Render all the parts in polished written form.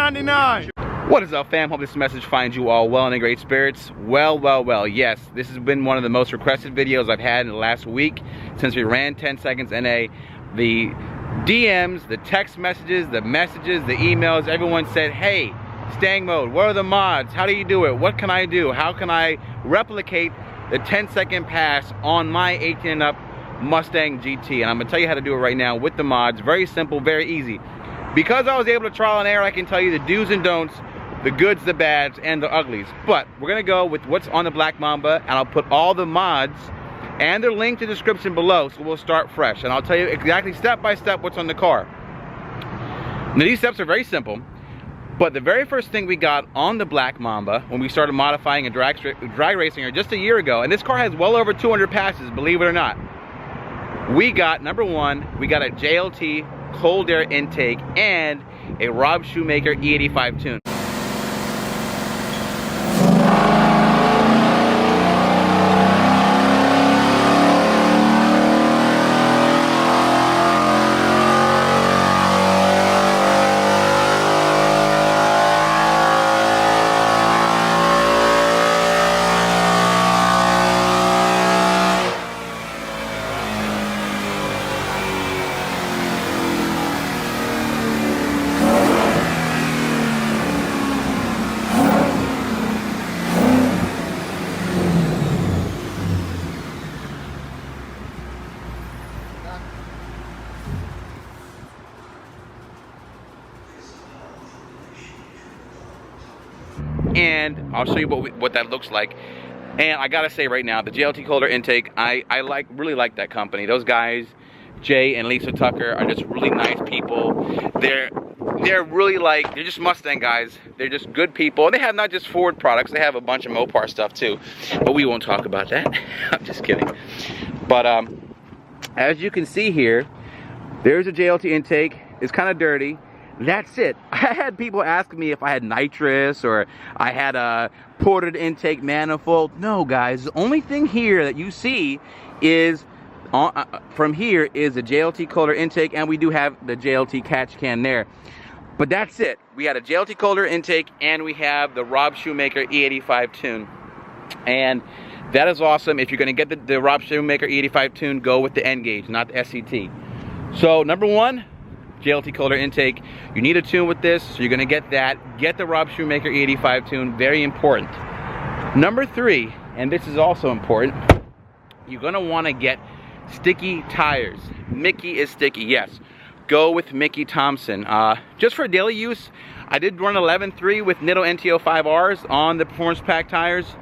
$9.99. What is up, fam? Hope this message finds you all well and in great spirits. Well, yes, this has been one of the most requested videos I've had in the last week since we ran 10 seconds NA. The DMs, the text messages, the emails, everyone said, hey, Stangmode, what are the mods? How do you do it? What can I do? How can I replicate the 10-second pass on my 18 and up Mustang GT? And I'm gonna tell you how to do it right now with the mods. Very simple, very easy. Because I was able to trial and error, I can tell you the do's and don'ts, the goods, the bads, and the uglies. But we're gonna go with what's on the Black Mamba, and I'll put all the mods and their link to the description below, so we'll start fresh. And I'll tell you exactly step by step what's on the car. Now these steps are very simple, but the very first thing we got on the Black Mamba when we started modifying and drag racing her just a year ago, and this car has well over 200 passes, believe it or not. We got, number one, we got a JLT cold air intake and a Rob Shoemaker E85 tune. And I'll show you what that looks like. And I gotta say right now, the JLT Colder intake, I really like that company. Those guys, Jay and Lisa Tucker, are just really nice people. They're really like, they're just Mustang guys. They're just good people. And they have not just Ford products, they have a bunch of Mopar stuff too. But we won't talk about that. I'm just kidding. But as you can see here, there's a JLT intake. It's kind of dirty. That's it. I had people ask me if I had nitrous or I had a ported intake manifold. No, guys, the only thing here that you see is from here is a JLT colder intake, and we do have the JLT catch can there. But that's it. We had a JLT colder intake and we have the Rob Shoemaker E85 tune. And that is awesome. If you're going to get the Rob Shoemaker E85 tune, go with the N gauge, not the SCT. So number one, JLT colder intake. You need a tune with this, so you're gonna get that. Get the Rob Shoemaker E85 tune, very important. Number three, and this is also important, you're gonna wanna get sticky tires. Mickey is sticky, yes. Go with Mickey Thompson. Just for daily use, I did run 11.3 with Nitto NTO 5Rs on the Performance Pack tires.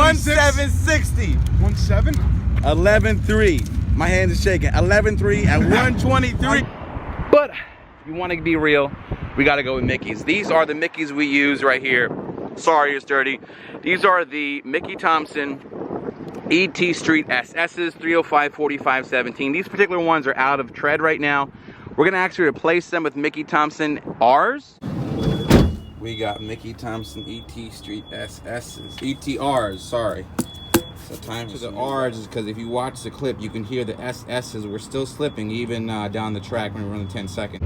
Is that 1760? 11.3. My hand is shaking. 11.3 at 123. But you want to be real, we got to go with Mickey's. These are the Mickey's we use right here. Sorry, it's dirty. These are the Mickey Thompson ET Street SS's 305 45 17. These particular ones are out of tread right now. We're going to actually replace them with Mickey Thompson R's. We got Mickey Thompson ET Street SS's, ETRs, sorry. So time to the R's is because if you watch the clip, you can hear the SS's were still slipping even down the track when we run the 10 second.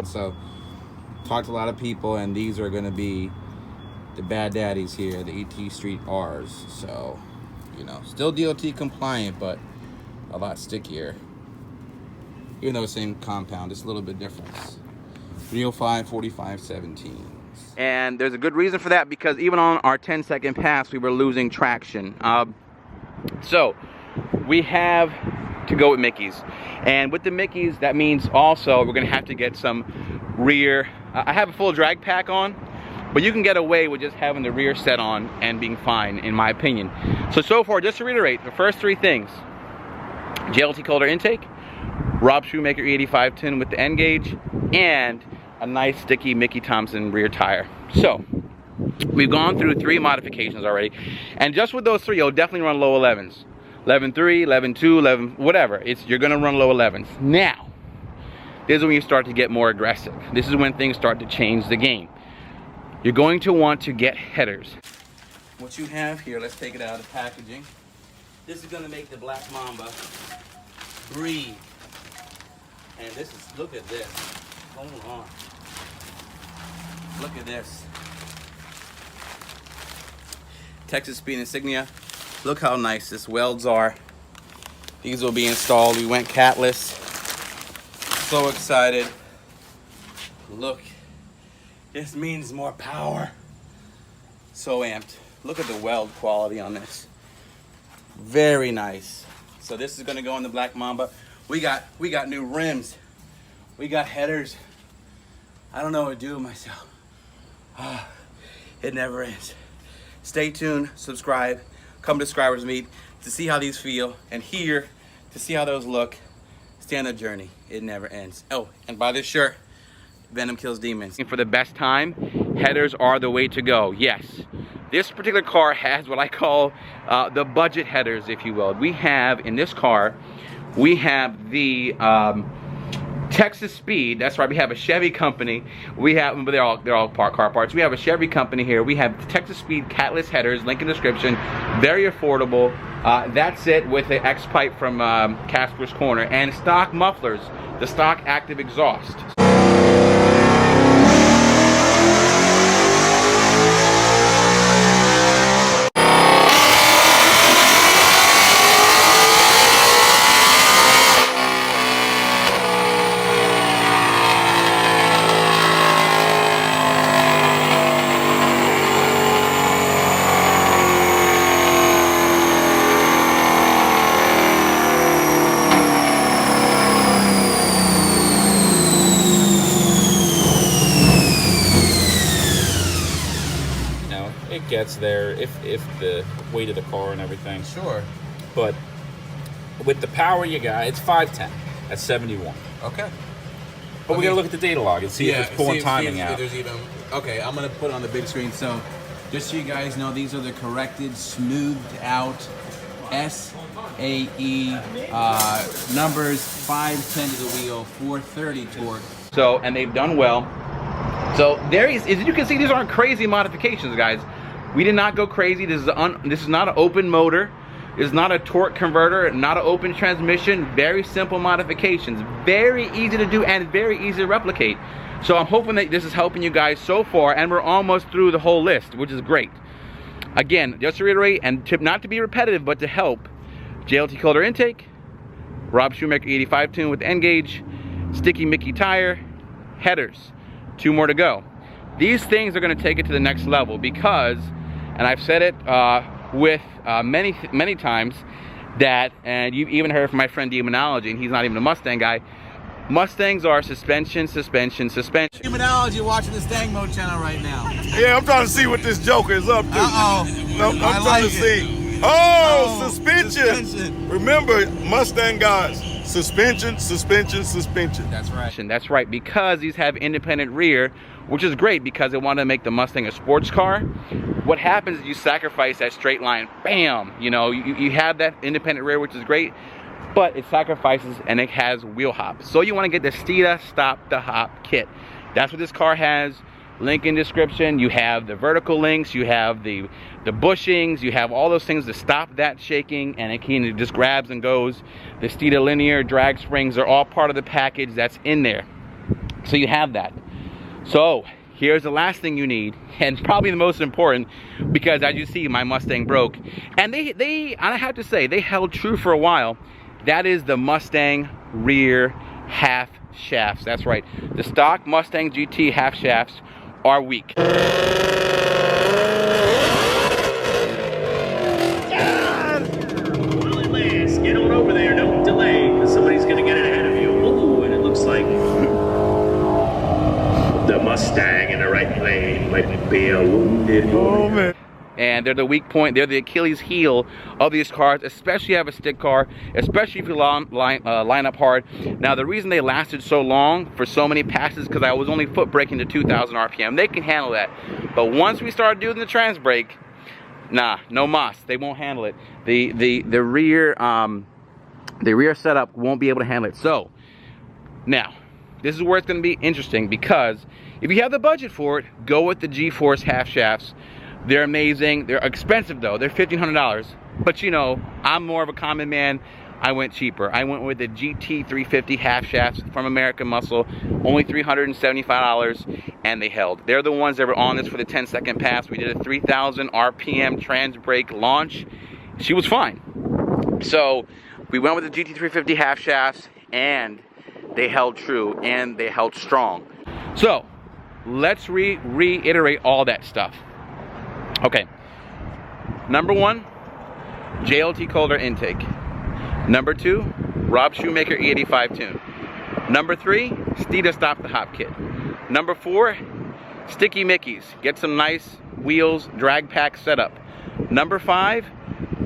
So, talked to a lot of people, and these are going to be the bad daddies here, the ET Street R's. So, you know, still DOT compliant, but a lot stickier. Even though the same compound, it's a little bit different. 305 45 17. And there's a good reason for that, because even on our 10-second pass, we were losing traction. So we have to go with Mickey's. And with the Mickey's, that means also we're going to have to get some rear. I have a full drag pack on, but you can get away with just having the rear set on and being fine, in my opinion. So far, just to reiterate, the first three things: JLT Calder intake, Rob Shoemaker E85 tin with the N gauge, and a nice sticky Mickey Thompson rear tire. So we've gone through 3 modifications already, and just with those 3, you'll definitely run low 11s. 11.3, 11.2, 11, whatever. You're gonna run low 11s. Now, this is when you start to get more aggressive. This is when things start to change the game. You're going to want to get headers. What you have here, let's take it out of the packaging. This is gonna make the Black Mamba breathe. And this is, look at this. Hold on. Look at this. Texas Speed insignia. Look how nice this welds are. These will be installed. We went catless. So excited. Look. This means more power. So amped. Look at the weld quality on this. Very nice. So this is gonna go in the Black Mamba. We got new rims. We got headers. I don't know what to do with myself. Oh, it never ends. Stay tuned, subscribe, come to Subscribers Meet to see how these feel, and here to see how those look. Stay on the journey. It never ends. Oh, and buy this shirt. Venom kills demons. For the best time, headers are the way to go. Yes, this particular car has what I call the budget headers, if you will. We have in this car, we have the Texas Speed. That's right. We have a Chevy company. We have, but they're all car parts. We have a Chevy company here. We have Texas Speed catless headers. Link in the description. Very affordable. That's it with the X pipe from Casper's Corner and stock mufflers. The stock active exhaust. Gets there if the weight of the car and everything. Sure. But with the power you got, it's 510 at 71. Okay. But we gotta look at the data log and see if it's pulling timing out. There's even, okay, I'm gonna put it on the big screen. So just so you guys know, these are the corrected, smoothed out SAE numbers. 510 to the wheel, 430 torque. So, and they've done well. So there is, as you can see, these aren't crazy modifications, guys. We did not go crazy. This is not an open motor. It's not a torque converter, not an open transmission. Very simple modifications. Very easy to do and very easy to replicate. So I'm hoping that this is helping you guys so far, and we're almost through the whole list, which is great. Again, just to reiterate, and not to be repetitive, but to help, JLT Calder intake, Rob Shoemaker 85 tune with N gauge, sticky Mickey tire, headers. 2 more to go. These things are going to take it to the next level because, and I've said it with many times, that, and you've even heard from my friend Demonology, and he's not even a Mustang guy, Mustangs are suspension, suspension, suspension. Demonology watching the Stangmode channel right now. Yeah, I'm trying to see what this joker is up to. Uh-oh. I'm trying to see. Oh, suspension. Remember, Mustang guys, suspension, suspension, suspension. That's right. That's right, because these have independent rear, which is great because they want to make the Mustang a sports car. What happens is you sacrifice that straight line, bam, you know, you have that independent rear, which is great, but it sacrifices and it has wheel hop. So you want to get the Steeda Stop the Hop kit. That's what this car has. Link in description. You have the vertical links, you have the bushings, you have all those things to stop that shaking, and it just grabs and goes. The Steeda linear drag springs are all part of the package that's in there. So you have that. So here's the last thing you need, and probably the most important, because as you see, my Mustang broke, and I have to say, they held true for a while. That is the Mustang rear half shafts. That's right. The stock Mustang GT half shafts are weak. Get on over there, don't delay, because somebody's gonna get it ahead of you. Ooh, and it looks like the Mustang in the right lane might be man. They're the weak point. They're the Achilles heel of these cars, especially if you have a stick car, especially if you line up hard. Now, the reason they lasted so long for so many passes because I was only foot braking to 2,000 RPM. They can handle that. But once we started doing the trans brake, nah, no mas. They won't handle it. The rear setup won't be able to handle it. So now, this is where it's going to be interesting because if you have the budget for it, go with the G-Force half shafts. They're amazing. They're expensive though. They're $1,500. But you know, I'm more of a common man. I went cheaper. I went with the GT350 half shafts from American Muscle, only $375, and they held. They're the ones that were on this for the 10-second pass. We did a 3,000 RPM trans brake launch. She was fine. So we went with the GT350 half shafts, and they held true, and they held strong. So let's reiterate all that stuff. Okay, number 1, JLT Calder intake. Number 2, Rob Shoemaker E85 tune. Number 3, Steeda Stop the Hop kit. Number 4, Sticky Mickeys. Get some nice wheels, drag pack setup. Number 5,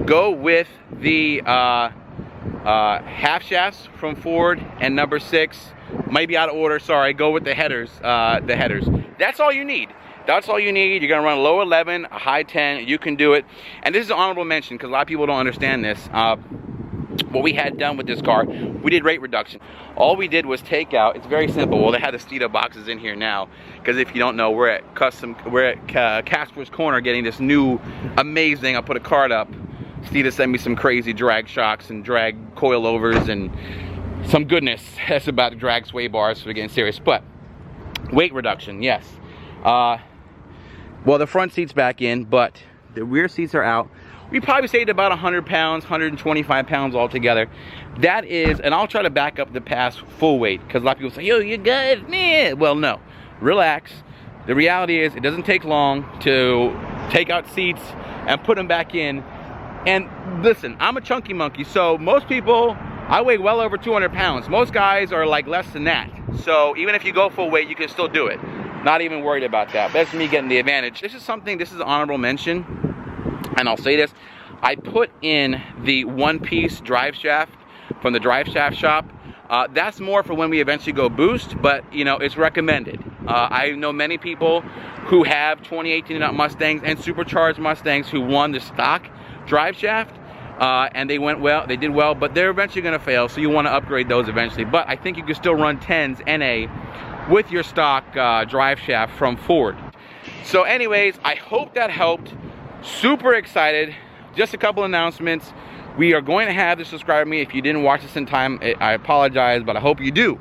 go with the half shafts from Ford. And number 6, might be out of order, sorry, go with the headers. That's all you need. That's all you need. You're gonna run a low 11, a high 10, you can do it. And this is an honorable mention because a lot of people don't understand this. What we had done with this car, we did rate reduction. All we did was take out, it's very simple. Well, they have the Steeda boxes in here now, because if you don't know, we're at Casper's Corner getting this new, amazing, I'll put a card up. Steeda sent me some crazy drag shocks and drag coilovers and some goodness. That's about to drag sway bars, so we're getting serious. But, weight reduction, yes. Well, the front seat's back in, but the rear seats are out. We probably saved about 100 pounds, 125 pounds altogether. That is, and I'll try to back up the past full weight, because a lot of people say, yo, you guys, man. Well, no, relax. The reality is, it doesn't take long to take out seats and put them back in. And listen, I'm a chunky monkey, so most people, I weigh well over 200 pounds. Most guys are like less than that. So even if you go full weight, you can still do it. Not even worried about that. That's me getting the advantage. This is an honorable mention, and I'll say this. I put in the one-piece drive shaft from the drive shaft shop. That's more for when we eventually go boost, but you know, it's recommended. I know many people who have 2018 Mustangs and supercharged Mustangs who won the stock drive shaft, and they did well, but they're eventually gonna fail, so you wanna upgrade those eventually. But I think you can still run 10s NA with your stock drive shaft from Ford. So anyways, I hope that helped. Super excited. Just a couple announcements. We are going to have the subscribe me. If you didn't watch this in time, I apologize, but I hope you do.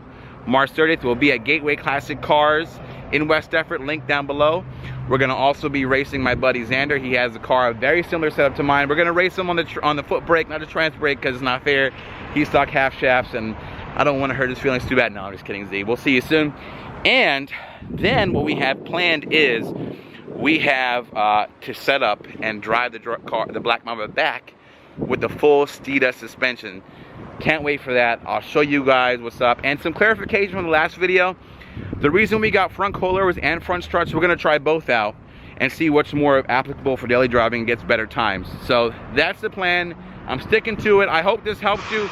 March 30th, we'll be at Gateway Classic Cars in West Defford, link down below. We're gonna also be racing my buddy Xander. He has a car, a very similar setup to mine. We're gonna race him on the foot brake, not the trans brake, because it's not fair. He's stock half shafts, and I don't want to hurt his feelings too bad. No, I'm just kidding, Z. We'll see you soon. And then what we have planned is we have to set up and drive the Black Mamba back with the full Steeda suspension. Can't wait for that. I'll show you guys what's up. And some clarification from the last video. The reason we got front coilovers and front struts, we're gonna try both out and see what's more applicable for daily driving and gets better times. So that's the plan. I'm sticking to it. I hope this helps you.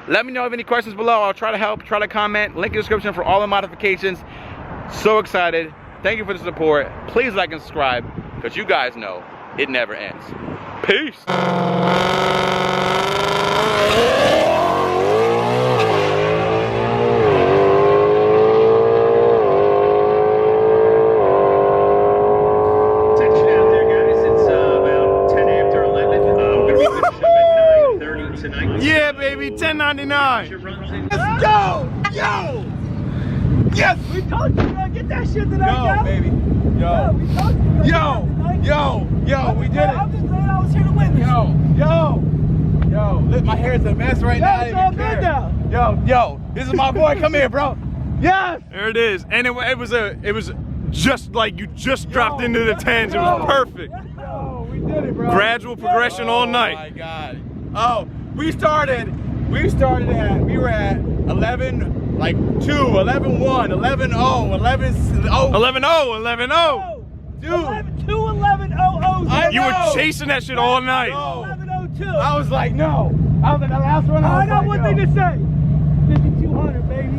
Let me know if any questions below. I'll try to help, try to comment. Link in the description for all the modifications. So excited. Thank you for the support. Please like and subscribe, because you guys know it never ends. Peace. Attention out there, guys. It's about 10 after 11. We're going to be finishing up at 9:30 tonight. Yeah, baby, 10.99. Let's go! Yo! Yes! We told you, bro. Get that shit tonight, Yo, baby. Yo. We told you, Yo, we did it. I'm just glad I was here to witness. Yo, look, my hair's a mess right now. It's all good now. Yo, this is my boy. Come here, bro. Yes. There it is, and it was just like you just dropped into the 10s. It was perfect. Yo, we did it, bro. Gradual progression all night. Oh my God. Oh, we were at 11, like 2, 11, 1, 11, 0, 11, 0. 11-0, 11-0. dude. 211.00. You were chasing that shit all night. 1102. I was like, no. I was like, the last one. I was got like, one yo. thing to say. 5200, baby.